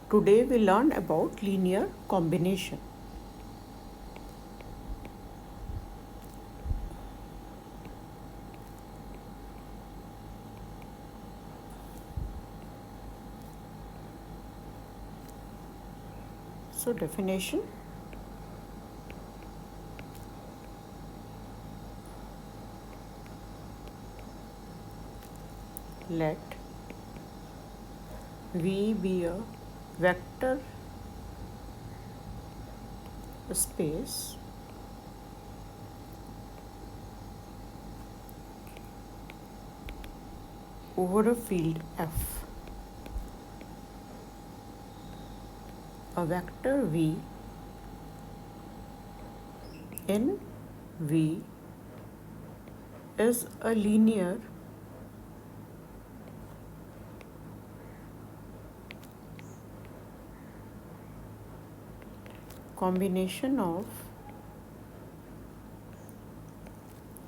Today we learn about linear combination. So definition: let V be a vector space over a field F. A vector V in V is a linear combination of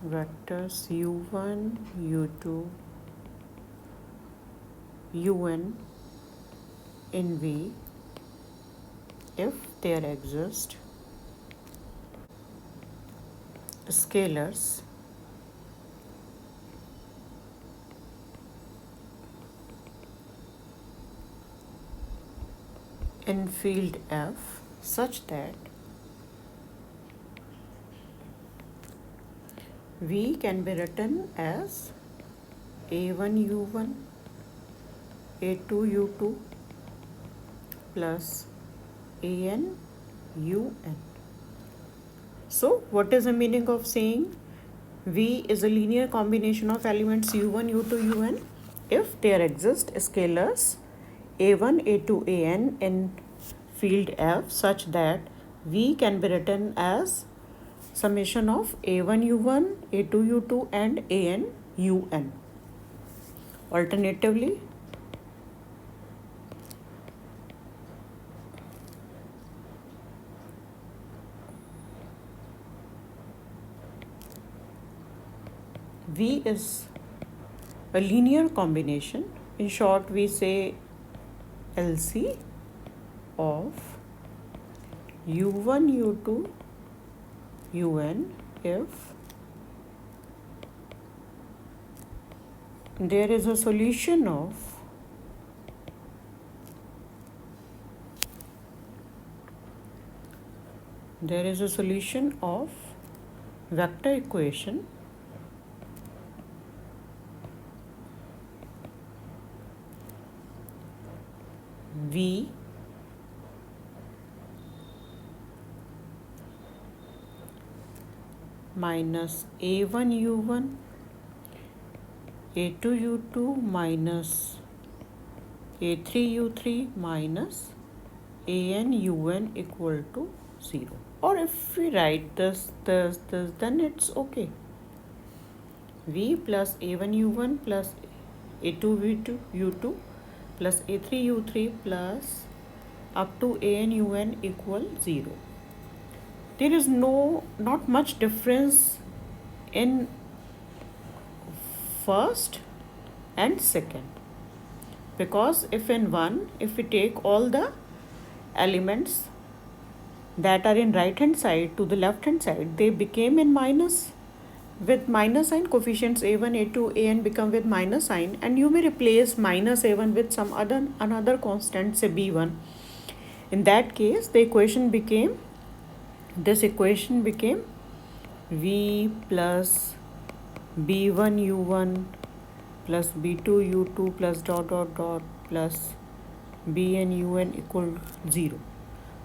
vectors u1, u2, un in V if there exist scalars in field F such that V can be written as A1 U1 A2 U2 plus AN UN. So what is the meaning of saying V is a linear combination of elements U1, U2, UN if there exist scalars A1, A2, AN in field F such that V can be written as summation of A1 U1, A2 U2 and AN UN. Alternatively, V is a linear combination. In short, we say LC of U1, U2, UN if there is a solution of vector equation V minus A1 U1 A2 U2 minus A3 U3 minus AN UN equal to 0. Or if we write this, then it's okay. V plus A1 U1 plus A2 V2 U2 plus A3 U3 plus up to AN UN equal 0. There is not much difference in first and second, because if we take all the elements that are in right hand side to the left hand side, they became in minus with minus sign. Coefficients A1, A2, AN become with minus sign, and you may replace minus A1 with some another constant, say B1. In that case, this equation became V plus B1 U1 plus B2 U2 plus dot dot dot plus BN UN equal 0.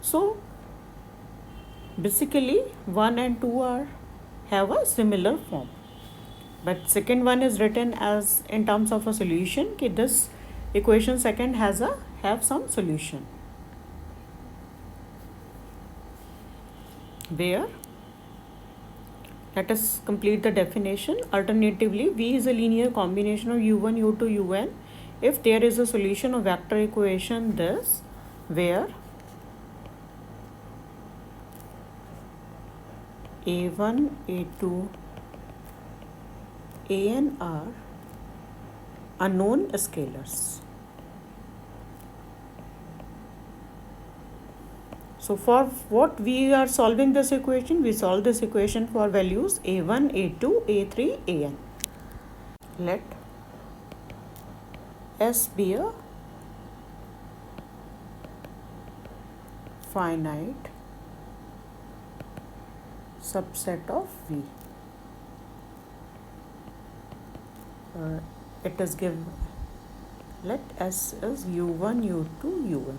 So basically 1 and 2 have a similar form, but second one is written as in terms of a solution. Okay, this equation second have some solution where, let us complete the definition. Alternatively, V is a linear combination of U1, U2, UN if there is a solution of vector equation this, where A1, A2, AN are unknown scalars. So for what we are solving this equation? We solve this equation for values a1, a2, a3, an. Let S be a finite subset of V. It is given, let S is u1, u2, u1.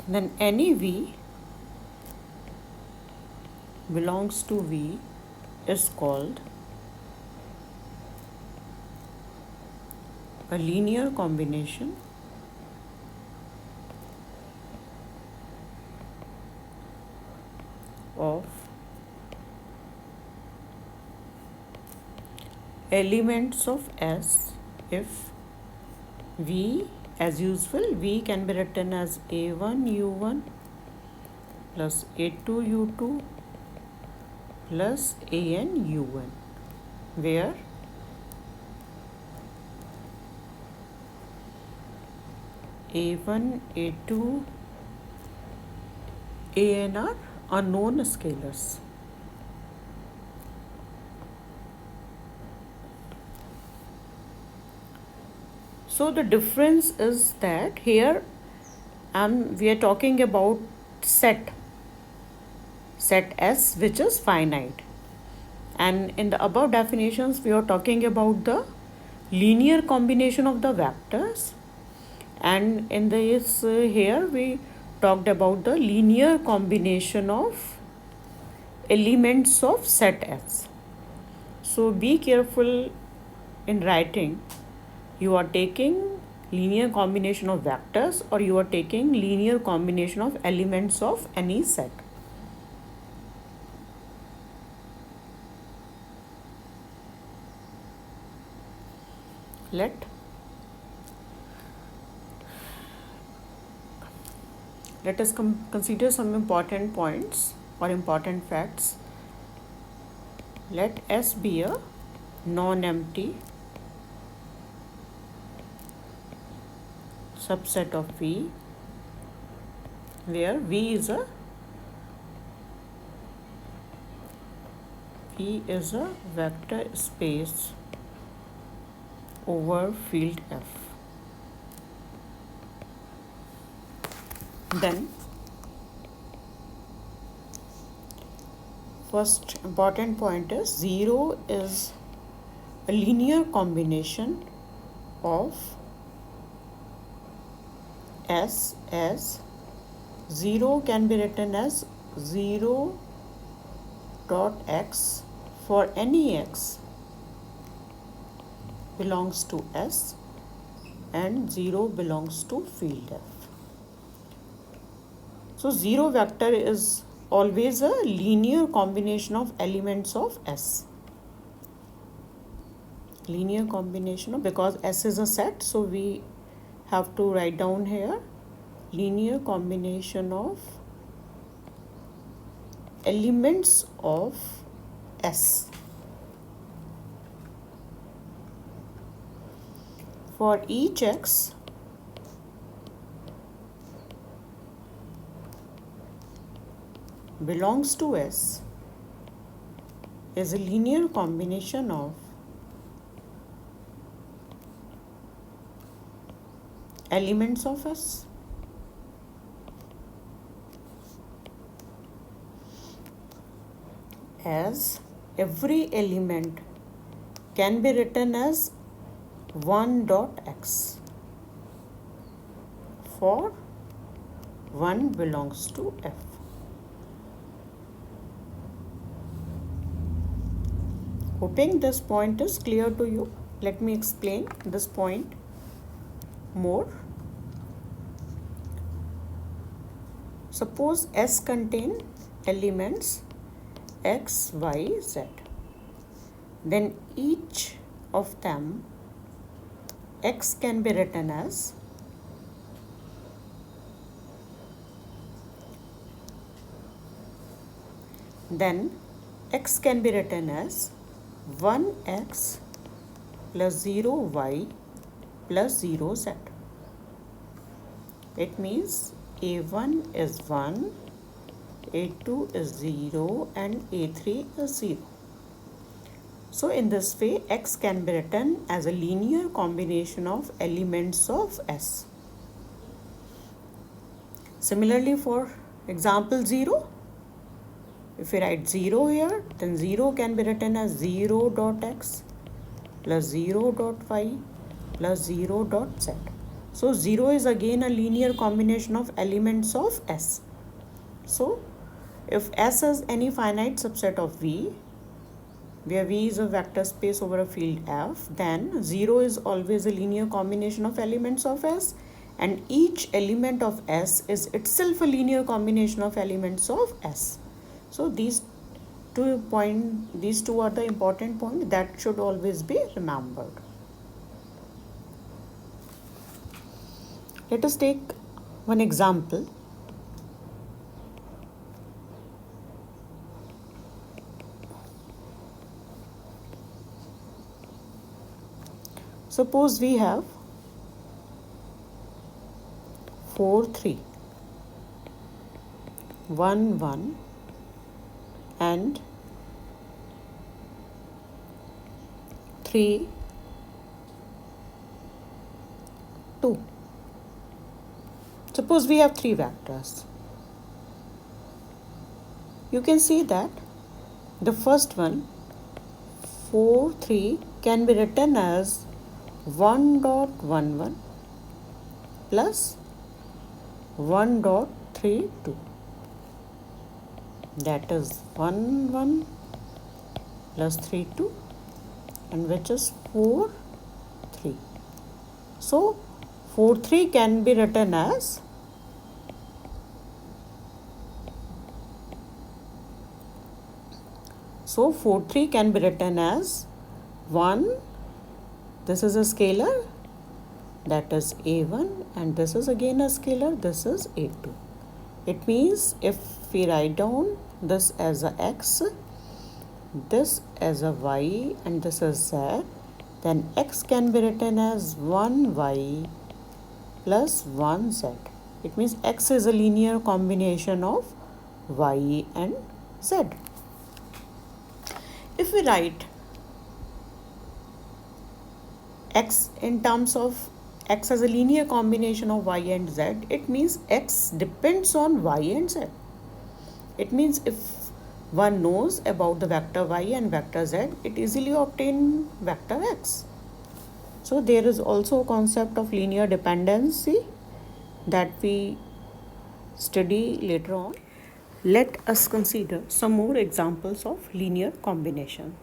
Then any V belongs to V is called a linear combination of elements of S if V, as usual, V can be written as a1 u1 plus a2 u2 plus an u1, where a1, a2, an are unknown scalars. So the difference is that here we are talking about set S, which is finite, and in the above definitions we are talking about the linear combination of the vectors, and in this here we talked about the linear combination of elements of set S. So be careful in writing. You are taking linear combination of vectors or you are taking linear combination of elements of any set. Let us consider some important points or important facts. Let S be a non-empty subset of V, where V is a vector space over field F. Then first important point is 0 is a linear combination of S as 0 can be written as 0 dot x for any x belongs to S and 0 belongs to field F. So 0 vector is always a linear combination of elements of S. Linear combination of, because S is a set, so we have to write down here linear combination of elements of S. For each x belongs to S is a linear combination of elements of S. As every element can be written as 1 dot x for 1 belongs to F. Hoping this point is clear to you. Let me explain this point more. Suppose S contain elements x, y, z. Then each of them x can be written as x can be written as 1x plus 0y plus 0z. It means A1 is 1, A2 is 0 and A3 is 0. So in this way, X can be written as a linear combination of elements of S. Similarly, for example 0, if we write 0 here, then 0 can be written as 0 dot x plus 0 dot y plus 0 dot z. So 0 is again a linear combination of elements of S. So if S is any finite subset of V, where V is a vector space over a field F, then 0 is always a linear combination of elements of S, and each element of S is itself a linear combination of elements of S. So these two are the important points that should always be remembered. Let us take one example. Suppose we have 4, 3, 1, 1 and 3, 2. Suppose we have 3 vectors. You can see that the first one, 4, 3, can be written as 1 dot 1, 1 plus 1 dot 3, 2. That is 1, 1 plus 3, 2, and which is 4, 3. So 4, 3 can be written as 4, 3 can be written as 1, this is a scalar, that is A1, and this is again a scalar, this is A2. It means if we write down this as a X, this as a Y, and this is Z, then X can be written as 1Y plus 1Z. It means X is a linear combination of Y and Z. If we write X in terms of X as a linear combination of Y and Z, it means X depends on Y and Z. It means if one knows about the vector Y and vector Z, it easily obtains vector X. So there is also a concept of linear dependency that we study later on. Let us consider some more examples of linear combinations.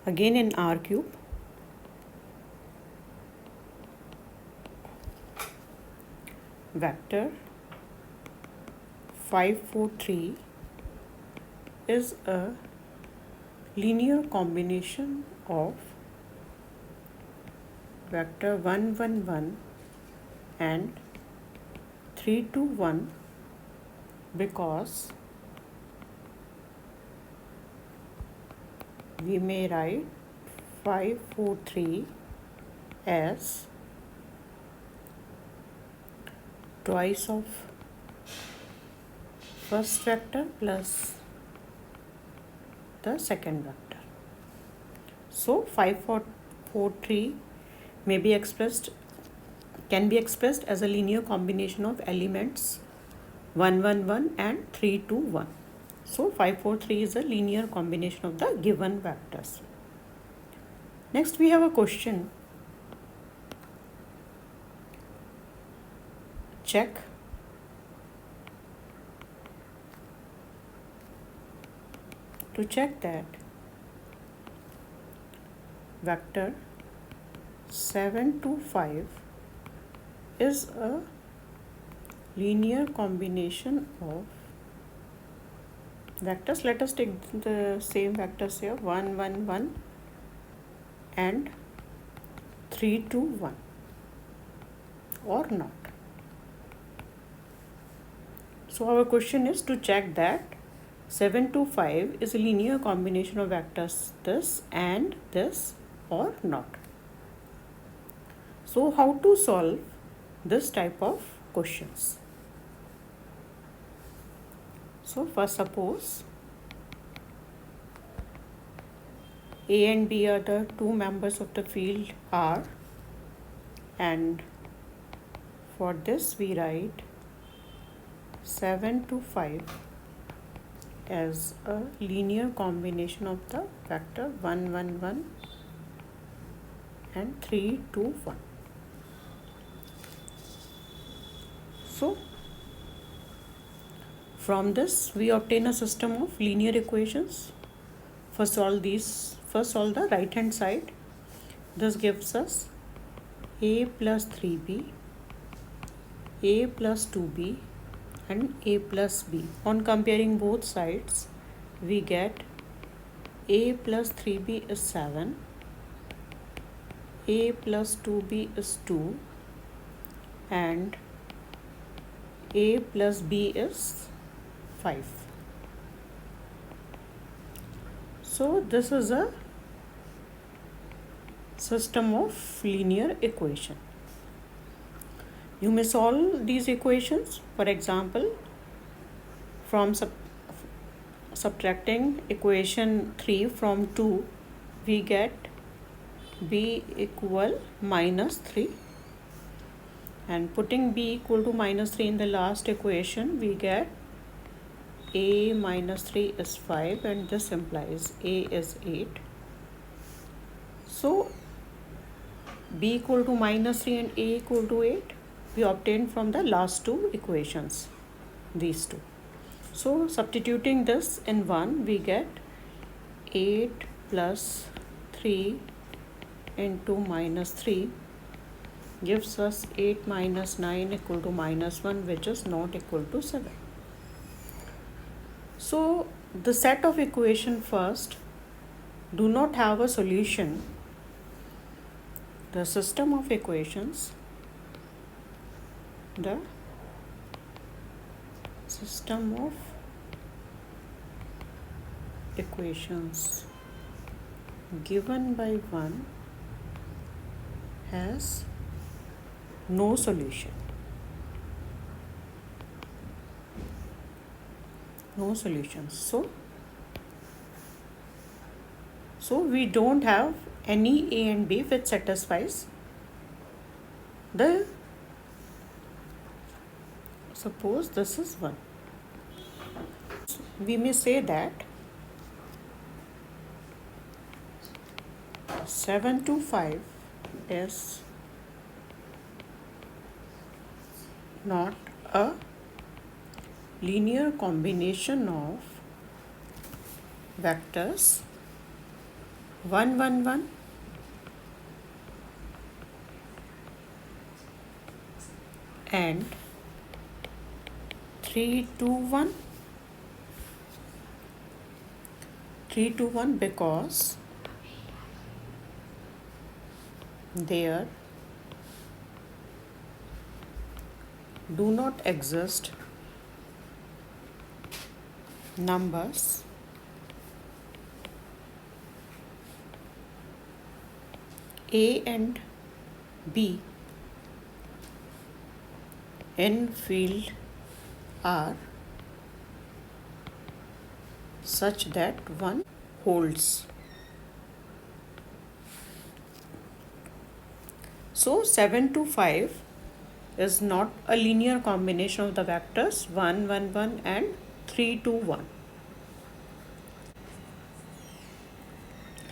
Again in R cube, vector 5, 4, 3 is a linear combination of vector 1, 1, 1 and 3, 2, 1, because we may write 5, 4, 3 as twice of first vector plus the second vector. So 5, 4, 3 can be expressed as a linear combination of elements 1, 1, 1 and 3, 2, 1. So 5, 4, 3 is a linear combination of the given vectors. Next we have a question. Check that vector 7, 2, 5 is a linear combination of vectors. Let us take the same vectors here, 1, 1, 1 and 3, 2, 1, or not. So our question is to check that 7 to 5 is a linear combination of vectors this and this or not. So how to solve this type of questions? So first, suppose A and B are the two members of the field R, and for this we write 7 to 5 as a linear combination of the vector 1 1 1 and 3 2 1. So from this we obtain a system of linear equations. First solve the right hand side. This gives us a plus 3b, a plus 2b and a plus b. On comparing both sides, we get a plus 3b is 7, a plus 2b is 2 and a plus b is 5. So this is a system of linear equation. You may solve these equations. For example, from subtracting equation 3 from 2, we get b equal minus 3, and putting b equal to minus 3 in the last equation, we get a minus 3 is 5, and this implies a is 8. So b equal to minus 3 and a equal to 8 we obtained from the last two equations, these two. So substituting this in 1, we get 8 plus 3 into minus 3 gives us 8 minus 9 equal to minus 1, which is not equal to 7. So the set of equation first do not have a solution. The system of equations, the system of equations given by 1 has no solution. No solutions. So we don't have any a and b which satisfies the, suppose this is 1. We may say that 7 to 5 is not a linear combination of vectors 1 1 1 and 3 2 1, 3 2 1 because there do not exist numbers a and b in field R such that 1 holds. So 7 to 5 is not a linear combination of the vectors 1 1 1 and 3 2 1.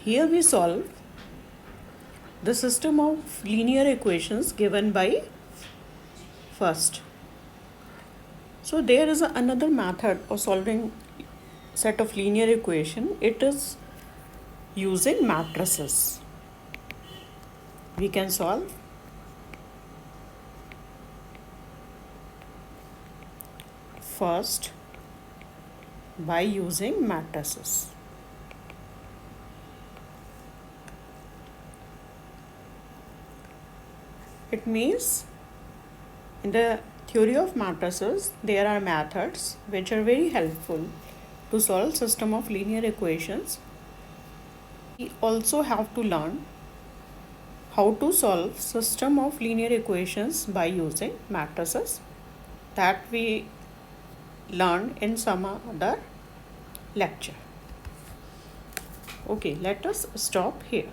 Here we solve the system of linear equations given by first. So there is another method of solving set of linear equation. It is using matrices. We can solve first by using matrices. It means in the theory of matrices there are methods which are very helpful to solve system of linear equations, we also have to learn how to solve system of linear equations by using matrices that we learned in some other lecture. Okay, let us stop here.